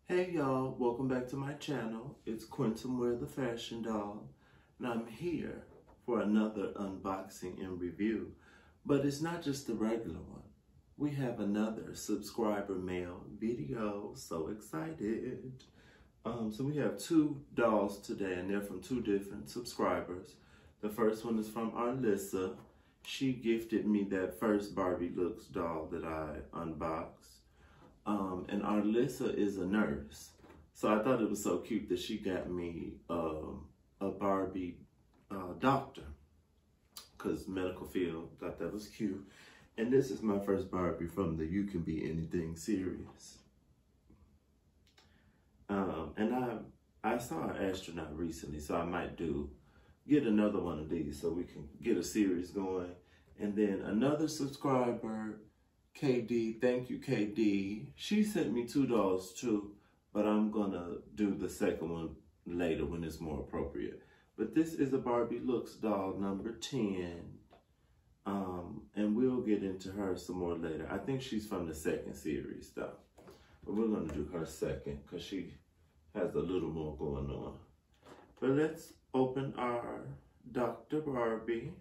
Hey y'all, welcome back to my channel. It's Quentin Wear the Fashion Doll, and I'm here for another unboxing and review. But it's not just the regular one. We have another subscriber mail video. So excited. So we have two dolls today, and they're from two different subscribers. The first one is from Arlissa. She gifted me that first Barbie Looks doll that I unboxed. And Arlissa is a nurse. So I thought it was so cute that she got me a Barbie doctor, because medical field, thought that was cute. And this is my first Barbie from the You Can Be Anything series. And I saw an astronaut recently, so I might get another one of these so we can get a series going. And then another subscriber, KD, thank you KD. She sent me two dolls too, but I'm gonna do the second one later when it's more appropriate. But this is a Barbie Looks doll number 10. And we'll get into her some more later. I think she's from the second series though. But we're gonna do her second because she has a little more going on. But let's open our Dr. Barbie.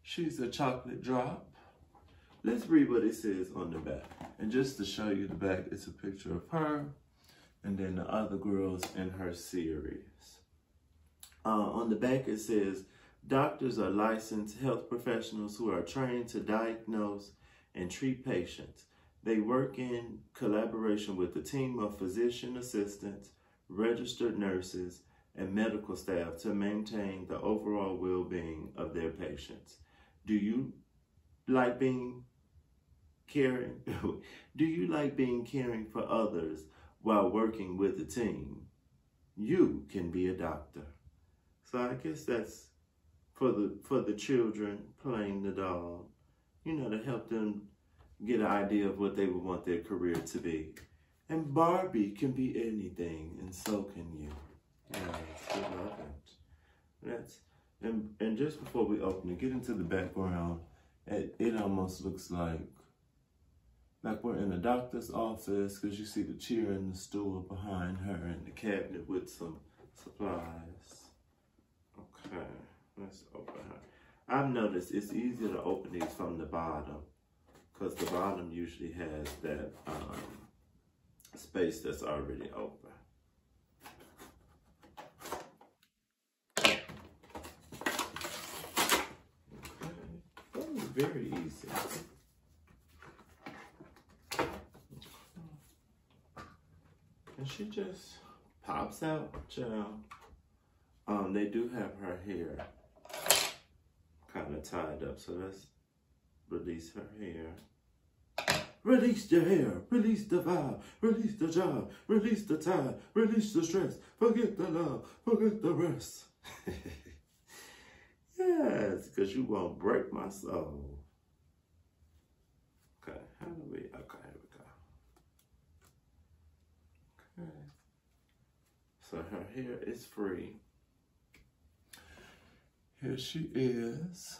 She's a chocolate drop. Let's read what it says on the back. And just to show you the back, it's a picture of her and then the other girls in her series. On the back it says, doctors are licensed health professionals who are trained to diagnose and treat patients. They work in collaboration with a team of physician assistants, registered nurses, and medical staff to maintain the overall well-being of their patients. Do you like being caring? Do you like being caring for others while working with a team? You can be a doctor. So I guess that's for the children playing the doll, you know, to help them get an idea of what they would want their career to be. And Barbie can be anything, and so can you. Yes, we love it. And just before we open it, get into the background. It almost looks like we're in a doctor's office, because you see the chair and the stool behind her and the cabinet with some supplies. Okay, let's open her. I've noticed it's easier to open these from the bottom, because the bottom usually has that space that's already open. Okay, that was very easy. And she just pops out, child. They do have her hair kind of tied up, so let's release her hair. Release your hair, release the vibe, release the job, release the tie, release the stress, forget the love, forget the rest. Yes, because you won't break my soul. Okay, how do we, okay, here we go. Okay, so her hair is free. Here she is.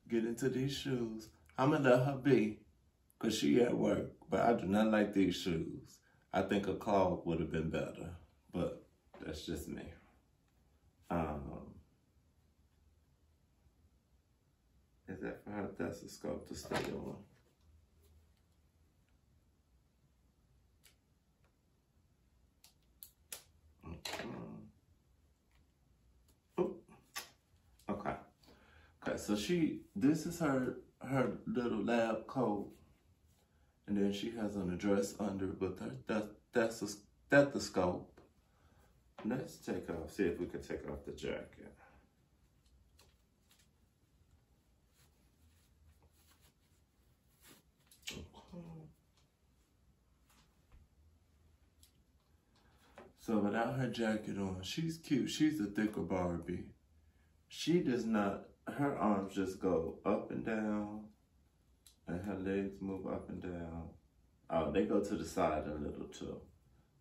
Get into these shoes. I'm gonna let her be, because she at work, but I do not like these shoes. I think a clog would have been better, but that's just me. Is that for her stethoscope to stay on? Okay, so this is her little lab coat, and then she has on a dress under with her stethoscope. Let's see if we can take off the jacket. Okay. So without her jacket on, she's cute. She's a thicker Barbie. She does not, her arms just go up and down, and her legs move up and down. Oh, they go to the side a little too,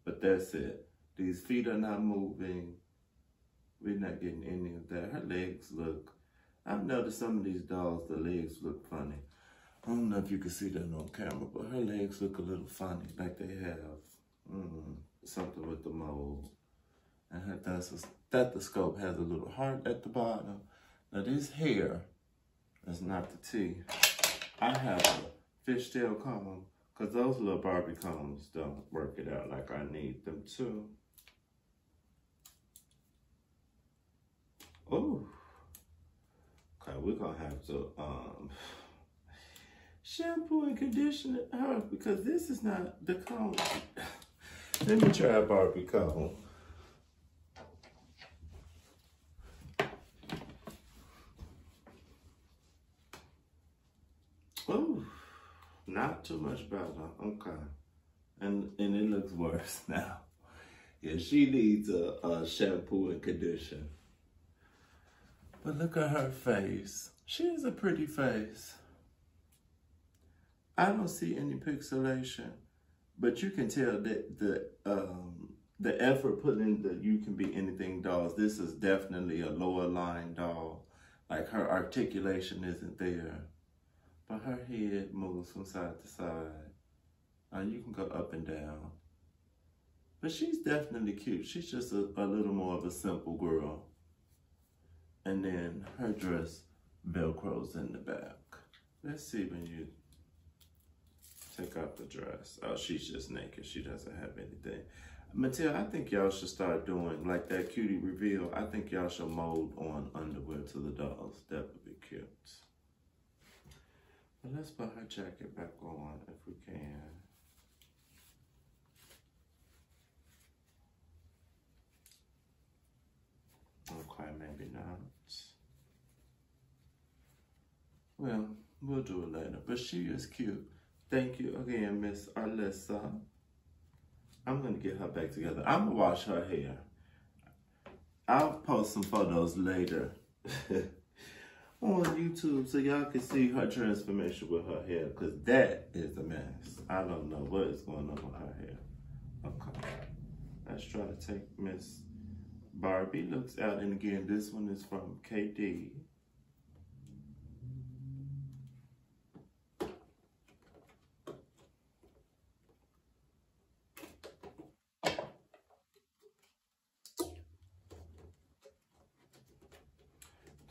but that's it. These feet are not moving. We're not getting any of that. Her legs look, I've noticed some of these dolls, the legs look funny. I don't know if you can see that on camera, but her legs look a little funny, like they have something with the mold. And her stethoscope has a little heart at the bottom. Now this hair is not the T. I have a fishtail comb because those little Barbie combs don't work it out like I need them to. Oh, okay, we're gonna have to shampoo and condition her because this is not the comb. Let me try a Barbie comb. Oh, not too much better. Okay, and it looks worse now. Yeah, she needs a shampoo and condition. But look at her face. She has a pretty face. I don't see any pixelation, but you can tell that the effort put in the You Can Be Anything dolls. This is definitely a lower line doll. Like her articulation isn't there, but her head moves from side to side. You can go up and down. But she's definitely cute. She's just a little more of a simple girl. And then her dress Velcros in the back. Let's see when you take off the dress. Oh, she's just naked. She doesn't have anything. Mattel, I think y'all should start doing like that cutie reveal. I think y'all should mold on underwear to the dolls. That would be cute. But let's put her jacket back on if we can. Okay, maybe not. Well, we'll do it later. But she is cute. Thank you again, Miss Alyssa. I'm going to get her back together. I'm going to wash her hair. I'll post some photos later on YouTube so y'all can see her transformation with her hair, because that is a mess. I don't know what is going on with her hair. Okay. Let's try to take Miss Barbie Looks Out. And again, this one is from KD.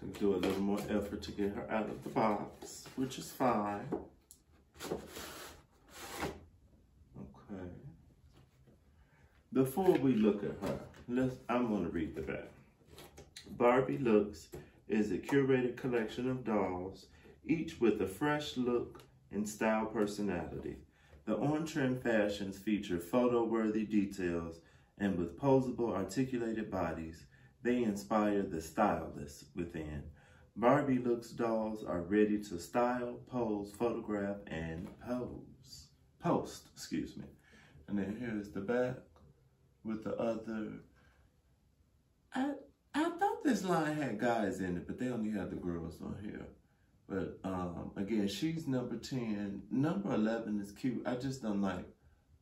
To do a little more effort to get her out of the box, which is fine. Okay. Before we look at her, I'm going to read the back. Barbie Looks is a curated collection of dolls, each with a fresh look and style personality. The on-trend fashions feature photo-worthy details, and with posable, articulated bodies, they inspire the stylists within. Barbie Looks dolls are ready to style, pose, photograph, and post. And then here's the back with the other. I thought this line had guys in it, but they only have the girls on here. But again, she's number 10. Number 11 is cute. I just don't like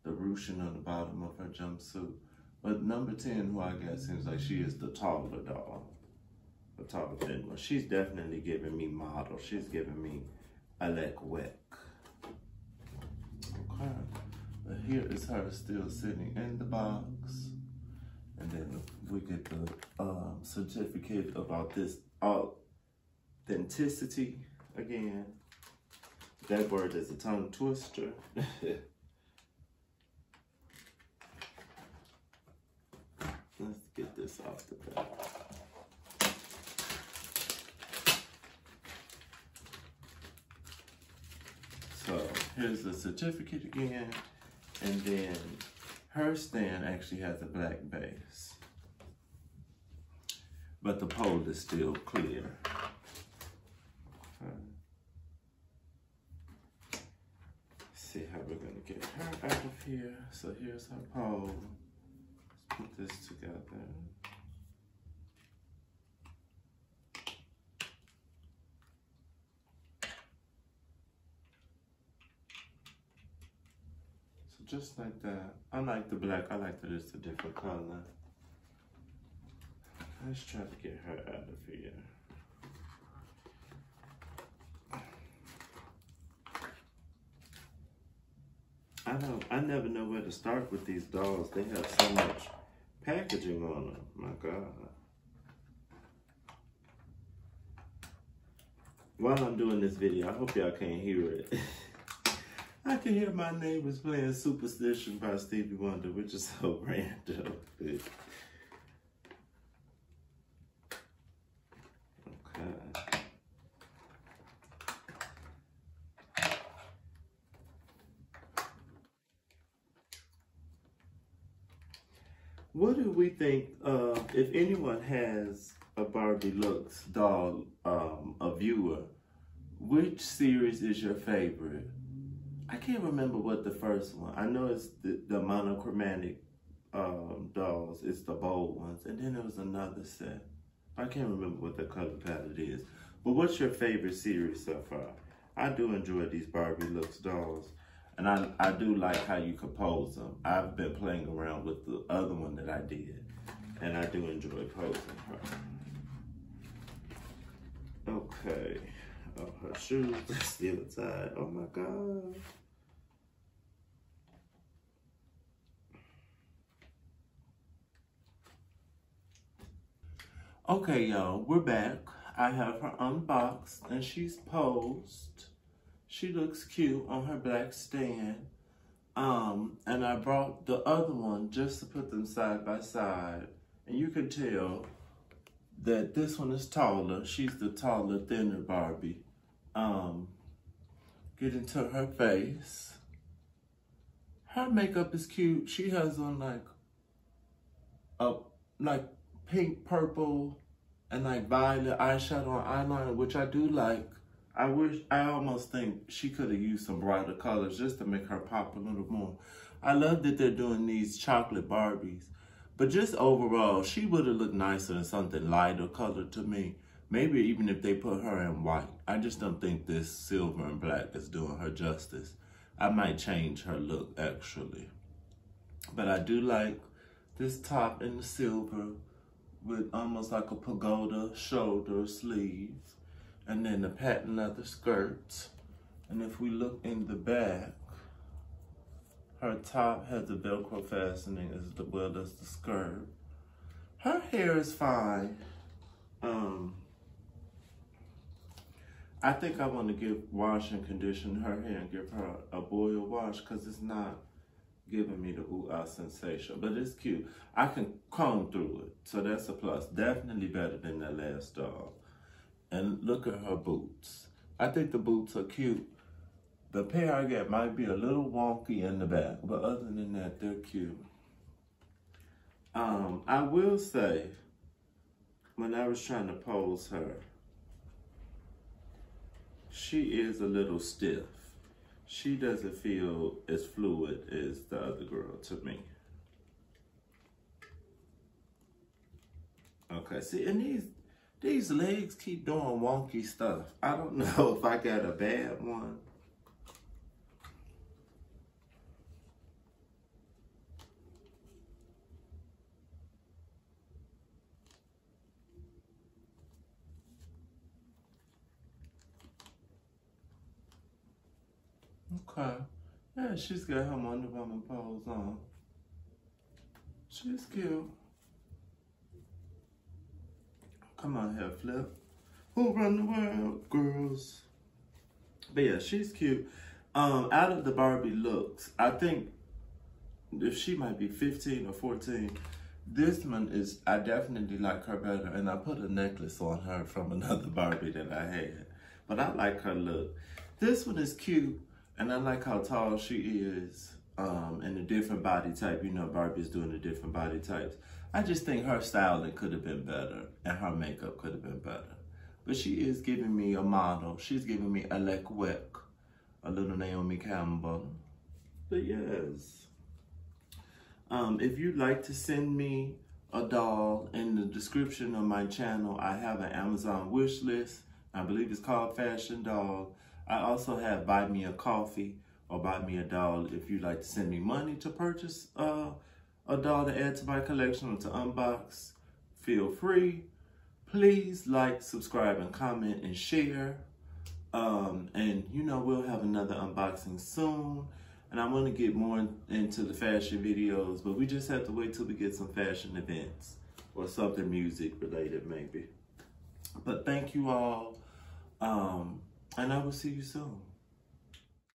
the ruching on the bottom of her jumpsuit. But number 10, who I guess seems like she is the taller doll, the taller thin one. She's definitely giving me model. She's giving me Alec Weck. Okay, but here is her still sitting in the box. And then we get the certificate about this authenticity again. That word is a tongue twister. Let's get this off the back. So here's the certificate again. And then her stand actually has a black base. But the pole is still clear. Okay. See how we're gonna get her out of here. So here's her pole. Put this together. So just like that. I like the black. I like that it's a different color. Let's try to get her out of here. I never know where to start with these dolls. They have so much packaging on them. My God. While I'm doing this video, I hope y'all can't hear it. I can hear my neighbors playing Superstition by Stevie Wonder, which is so random. Okay. What do we think, if anyone has a Barbie Looks doll, a viewer, which series is your favorite? I can't remember what the first one. I know it's the monochromatic dolls. It's the bold ones. And then there was another set. I can't remember what the color palette is. But what's your favorite series so far? I do enjoy these Barbie Looks dolls. And I do like how you compose them. I've been playing around with the other one that I did. And I do enjoy posing her. Okay. Oh, her shoes are still tied. Oh my God. Okay, y'all, we're back. I have her unboxed and she's posed. She looks cute on her black stand. And I brought the other one just to put them side by side. And you can tell that this one is taller. She's the taller, thinner Barbie. Get into her face. Her makeup is cute. She has on like pink, purple, and like violet eyeshadow and eyeliner, which I do like. I almost think she could have used some brighter colors just to make her pop a little more. I love that they're doing these chocolate Barbies. But just overall, she would have looked nicer in something lighter color to me. Maybe even if they put her in white. I just don't think this silver and black is doing her justice. I might change her look, actually. But I do like this top in the silver with almost like a pagoda shoulder sleeves. And then the patent leather skirts. And if we look in the back, her top has the Velcro fastening as well as the skirt. Her hair is fine. I think I want to wash and condition her hair and give her a boil wash because it's not giving me the ooh-ah sensation. But it's cute. I can comb through it, so that's a plus. Definitely better than that last doll. And look at her boots. I think the boots are cute. The pair I got might be a little wonky in the back, but other than that, they're cute. I will say, when I was trying to pose her, she is a little stiff. She doesn't feel as fluid as the other girl to me. Okay, see, and these legs keep doing wonky stuff. I don't know if I got a bad one. Okay. Yeah, she's got her Wonder Woman pose on. She's cute. Come on, hair flip. Who run the world, girls? But yeah, she's cute. Out of the Barbie Looks, I think if she might be 15 or 14, this one is, I definitely like her better. And I put a necklace on her from another Barbie that I had. But I like her look. This one is cute. And I like how tall she is, and the different body type. You know, Barbie's doing the different body types. I just think her styling could have been better, and her makeup could have been better. But she is giving me a model. She's giving me a Lequec, a little Naomi Campbell. But yes. If you'd like to send me a doll, in the description of my channel, I have an Amazon wish list. I believe it's called Fashion Doll. I also have Buy Me a Coffee or Buy Me a Doll if you'd like to send me money to purchase a doll to add to my collection or to unbox. Feel free. Please like, subscribe, and comment and share. And you know, we'll have another unboxing soon. And I want to get more into the fashion videos, but we just have to wait till we get some fashion events or something music related maybe. But thank you all, and I will see you soon.